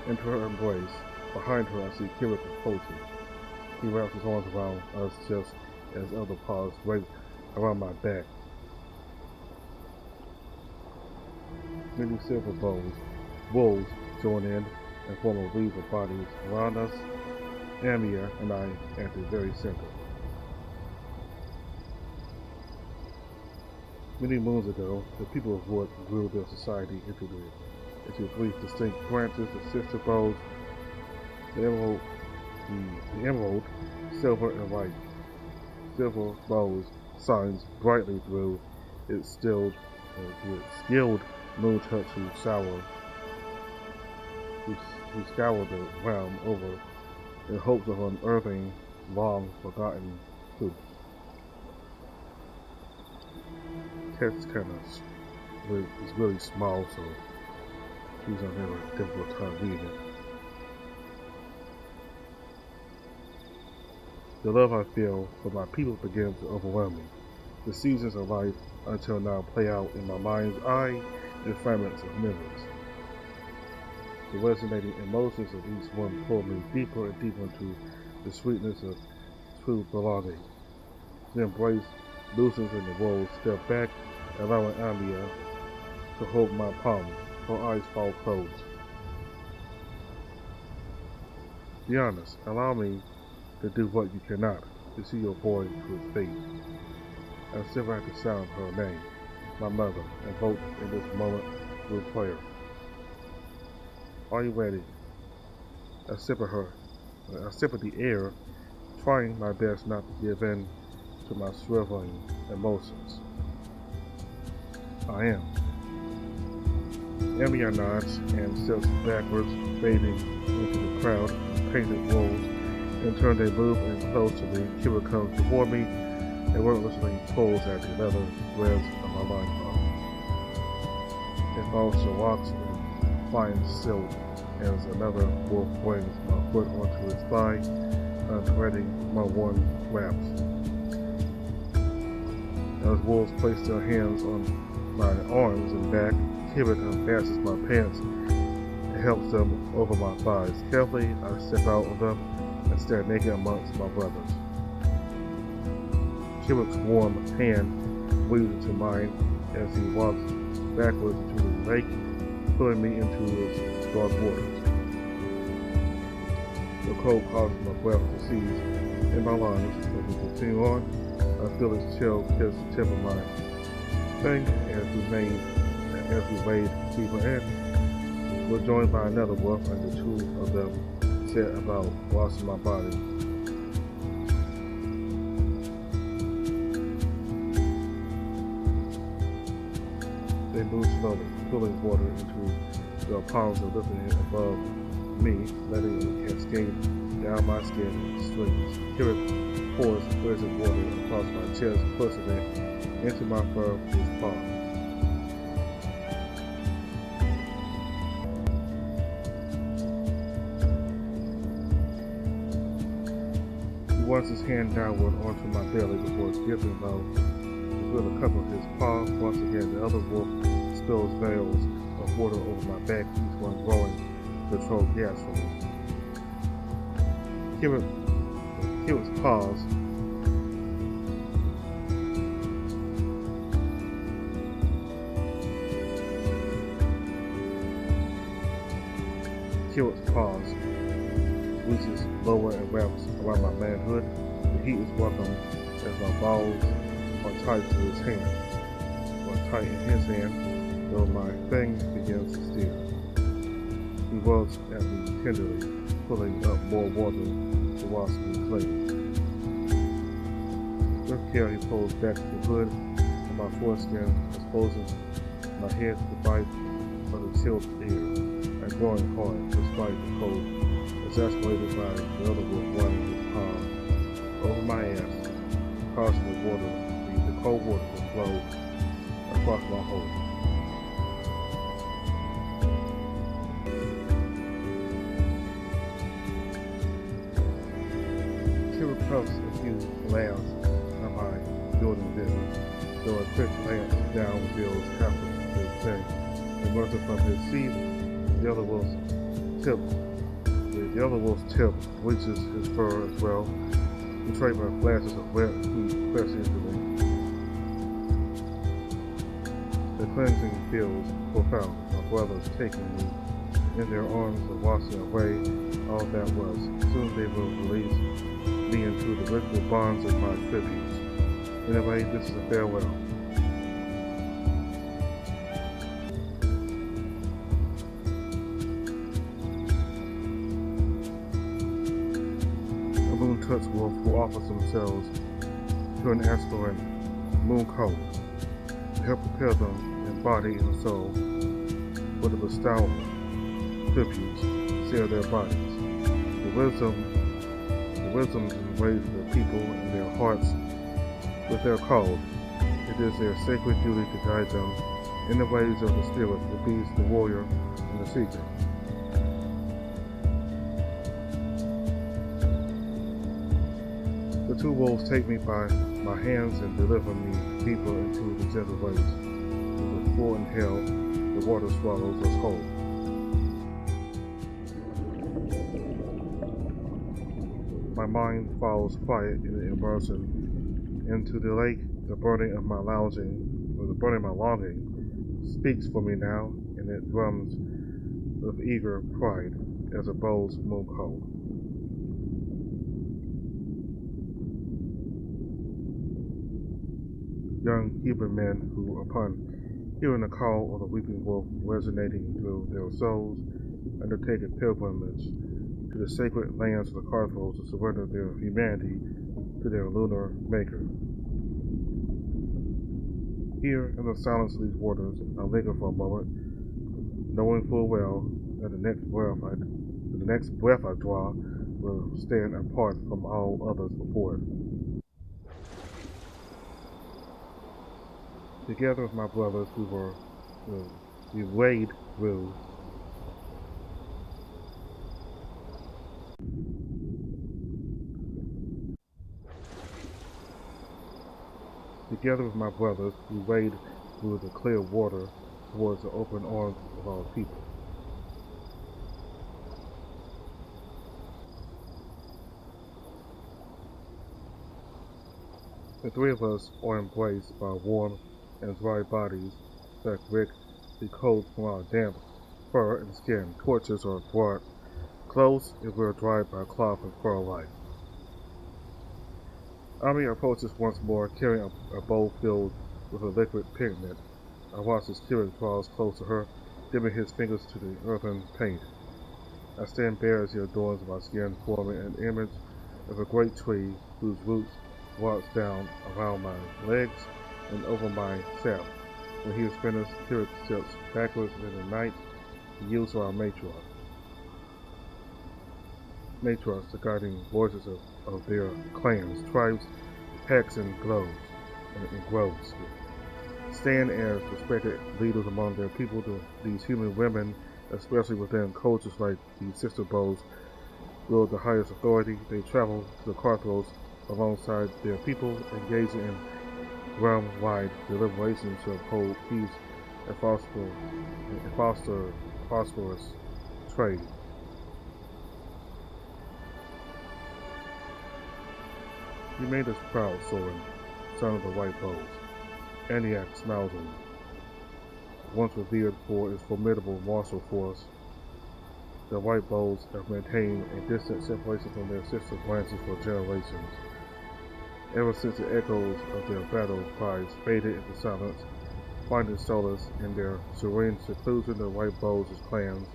into her embrace. Behind her, I see Kira approaching. He wraps his arms around us just as other paws wrap around my back. Many silver wolves join in and form a weave of bodies around us, Amia and I at the very center. Many moons ago, the people of Wood grew their society into three distinct branches: the sister bows, the emerald, silver, and white. Silver bows shines brightly through its skilled moon touch who scour the realm over in hopes of unearthing long forgotten truth. Text is really small, so she's gonna have a difficult time reading it. The love I feel for my people begins to overwhelm me. The seasons of life until now play out in my mind's eye in fragments of memories. The resonating emotions of each one pull me deeper and deeper into the sweetness of true belonging. The embrace loosens and the wolves step back, allowing Amia to hold my palm. Her eyes fall closed. Be honest, allow me to do what you cannot, to see your boy to his fate. I still have to sound her name, my mother, invoked in this moment with prayer. Are you ready? I sip of the air, trying my best not to give in to my shriveling emotions. I am. Amia nods and steps backwards, fading into the crowd of painted wolves. In turn, they move and close to me. Kira comes before me and wordlessly pulls at the leather threads of my loincloth. It falls to rocks and fine silk as another wolf brings my foot onto his thigh, unthreading my worn wraps. As wolves place their hands on my arms and back, Kira unfastens my pants and helps them over my thighs. Carefully, I step out of them and stand naked amongst my brothers. Kira's warm hand weaves into mine as he walks backwards into the lake, pulling me into its dark waters. The cold causes my breath to seize in my lungs. As we continue on, I feel his chill kiss the tip of my thing as we wade deeper in. We're joined by another wolf, and the two of them set about washing my body. They move slowly, pulling water into their palms and lifting it above me, letting it cascade down my skin in streams. Kira pours frigid water across my chest, pushing it into my fur with his paw. He runs his hand downward onto my belly before dipping low to feel the cup of his paw. Once again, the other wolf spills veils of water over my back, each one growing to control gas from me. Kira's paws reaches lower and wraps around my manhood. The heat is welcome as my balls are tight to his hand. While tight in his hand, though my thing begins to steer. He rubs at me tenderly, pulling up more water to wash me clean. With care, he pulls back the hood of my foreskin, exposing my head to the bite of the chilled air, and growing hard despite the cold, exasperated by the other wolf running his paw over my ass, causing the cold water to flow across my hole. puffs a few laughs at my building business, though a quick glance down reveals half of the thing. Emerging from his seat, the other wolf's tip. The other wolf's tip reaches his fur as well, betrayed by flashes of wet heat pressing into me. The cleansing feels profound. My brothers taking me in their arms and washing away all that was. Soon they will release me into the ritual bonds of my tributes. Anyway, this is a farewell. A moon-touched wolf who offers themselves to an aspirant moon code to help prepare them in body and soul for the bestowal tributes share their bodies. The wisdoms and ways of the people and their hearts with their code. It is their sacred duty to guide them in the ways of the spirit, the beast, the warrior, and the seeker. The two wolves take me by my hands and deliver me deeper into the gentle waves. With a full inhale, the water swallows us whole. My mind falls quiet in the immersion into the lake. The burning of my longing speaks for me now, and it drums with eager pride as it bowls moon cold. Young Hebrew men who, upon hearing the call of the weeping wolf resonating through their souls, undertake a pilgrimage to the sacred lands of the cosmos to surrender their humanity to their lunar maker. Here in the silence of these waters, I linger for a moment, knowing full well that the next breath I draw will stand apart from all others before it. Together with my brothers, we wade through the clear water towards the open arms of our people. The three of us are embraced by warm and dry bodies that break the cold from our damp fur and skin. Torches are brought close and we're dried by cloth and fur alike. Ami approaches once more, carrying a bowl filled with a liquid pigment. I watch as Kieran draws close to her, dipping his fingers to the earthen paint. I stand bare as he adorns my skin, forming an image of a great tree whose roots walks down around my legs and over my shaft. When he is finished, Kieran steps backwards in the night to use our matriarchs, the guiding voices of their clans, tribes, packs, and groves. Stand as respected leaders among their people. These human women, especially within cultures like the Sister Bows, wield the highest authority. They travel to the crossroads alongside their people, engaging in realm-wide deliberations to uphold peace and foster prosperous trade. You made us proud, Soren, son of the White Bows. Aniak smiles on you. Once revered for its formidable martial force, the White Bows have maintained a distant separation from their sister branches for generations. Ever since the echoes of their battle cries faded into silence, finding solace in their serene seclusion, the White Bows' clans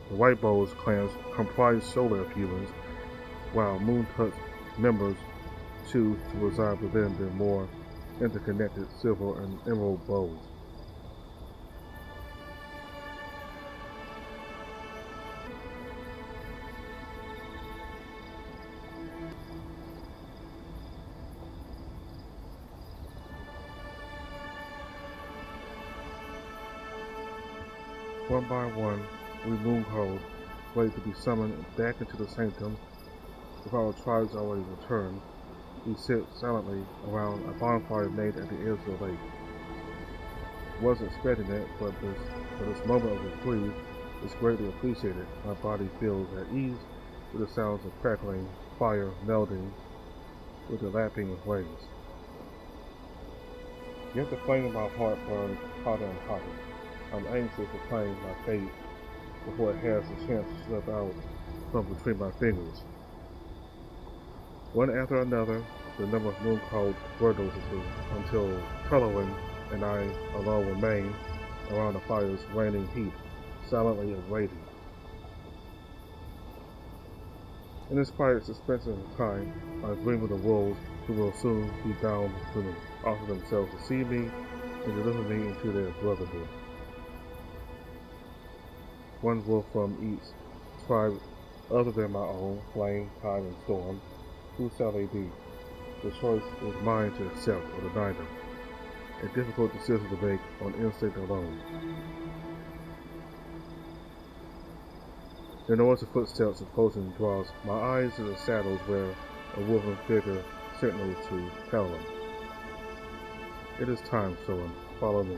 the White Bows clans comprise solely of humans, while Moon-touched members choose to reside within their more interconnected silver and emerald bows. One by one, we moon-code waited to be summoned back into the sanctum with our tribes already returned. We sit silently around a bonfire made at the edge of the lake. Wasn't expecting it, but this moment of reprieve is greatly appreciated. My body feels at ease with the sounds of crackling fire melding with the lapping of waves. Yet the flame of my heart burns hotter and hotter. I'm anxious to claim my fate before it has the chance to slip out from between my fingers. One after another, the number of moon called dwindles until Cullowin and I alone remain around the fire's waning heat, silently awaiting. In this quiet suspense of time, I dream of the wolves who will soon be bound to offer themselves to see me and deliver me into their brotherhood. One wolf from each tribe other than my own, flame, tide, and storm. Who shall they be? The choice is mine to accept or deny them. A difficult decision to make on instinct alone. The noise of footsteps approaching draws my eyes to the shadows where a woven figure signals to Helen. It is time, Soren. Follow me.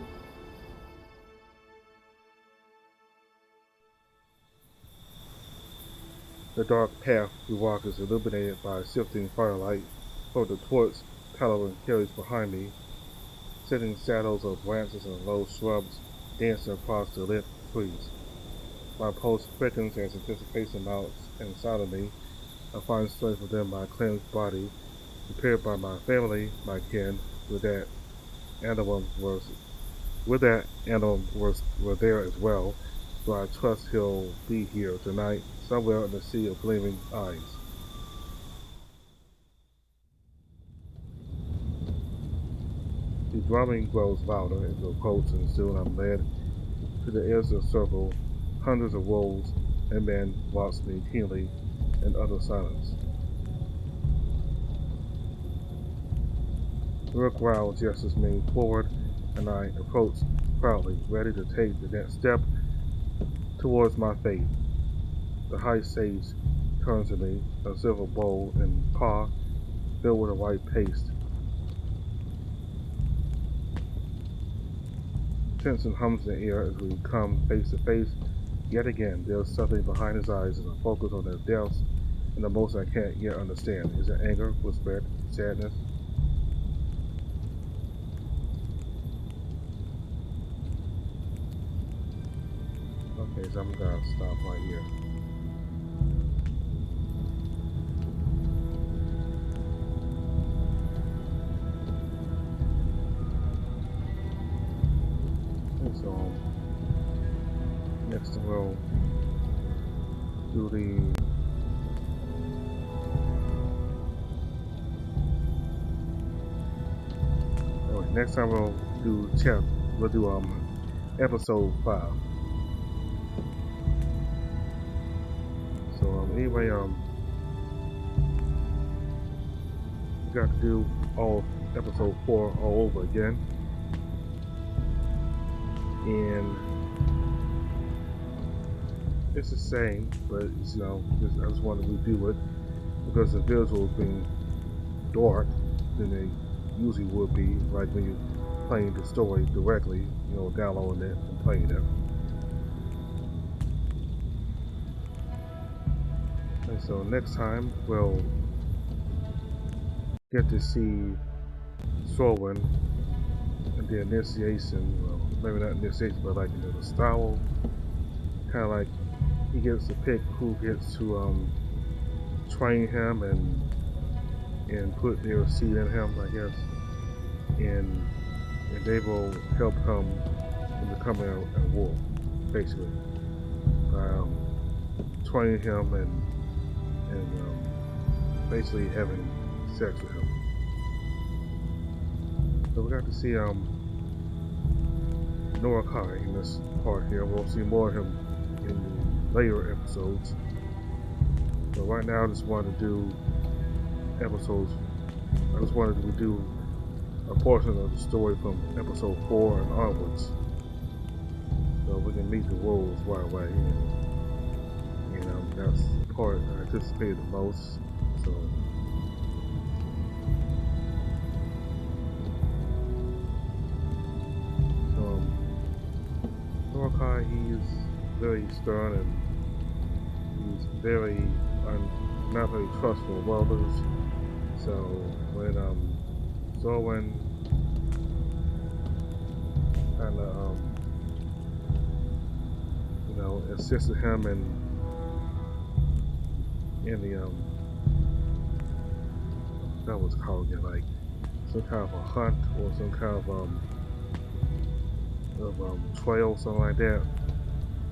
The dark path we walk is illuminated by shifting firelight from the torch Helen carries behind me, sending shadows of branches and low shrubs dancing across the lit trees. My pulse quickens as anticipation mounts inside of me. I find strength within my cleansed body, prepared by my family, my kin, with that animal were there as well, so I trust he'll be here tonight, somewhere in the sea of gleaming eyes. The drumming grows louder as we approach, and soon I'm led to the edge of the circle. Hundreds of wolves and men watch me keenly in utter silence. The growl gestures me forward, and I approach proudly, ready to take the next step towards my fate. The high sage turns to me, a silver bowl in paw, filled with a white paste. Tension hums in the air as we come face to face. Yet again, there's something behind his eyes as I focus on their depths and the most I can't yet understand. Is it anger, respect, sadness? Okay, so I'm gonna stop right here. And so, next we'll do next time we'll do episode 5. So anyway, we got to do all episode 4 all over again. And it's the same, but I just want to redo it because the visuals being dark than they usually would be, like when you're playing the story directly, downloading it and playing it. And so next time we'll get to see Sorwin and the initiation, well, maybe not initiation, but like the style, kind of like he gets to pick who gets to train him and put their seed in him, I guess, and they will help him in becoming a wolf, basically, by training him and basically having sex with him. So we got to see Norakai in this part here. We'll see more of him in the later episodes. But right now I just wanted to do episodes. I just wanted to do a portion of the story from episode 4 and onwards. So we can meet the wolves right away. and that's the part I anticipated the most. So, Mordecai, he's very stern and he's very not very trustful of others. So when Zoran kind of assisted him in the that was called again, like some kind of a hunt or some kind of trail, something like that.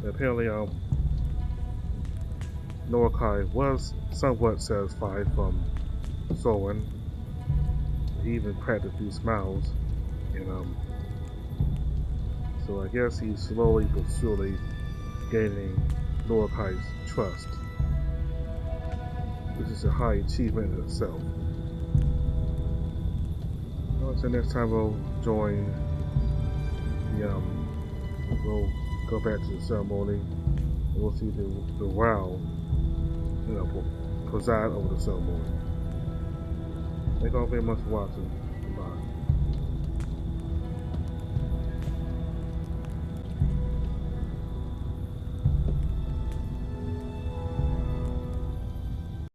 And apparently, Noakai was somewhat satisfied from Soren. He even cracked a few smiles, and so I guess he's slowly but surely gaining Noakai's trust, which is a high achievement in itself. So next time we'll join the we'll go back to the ceremony and we'll see the Wow, preside over the ceremony. Thank you all very much for watching. Bye.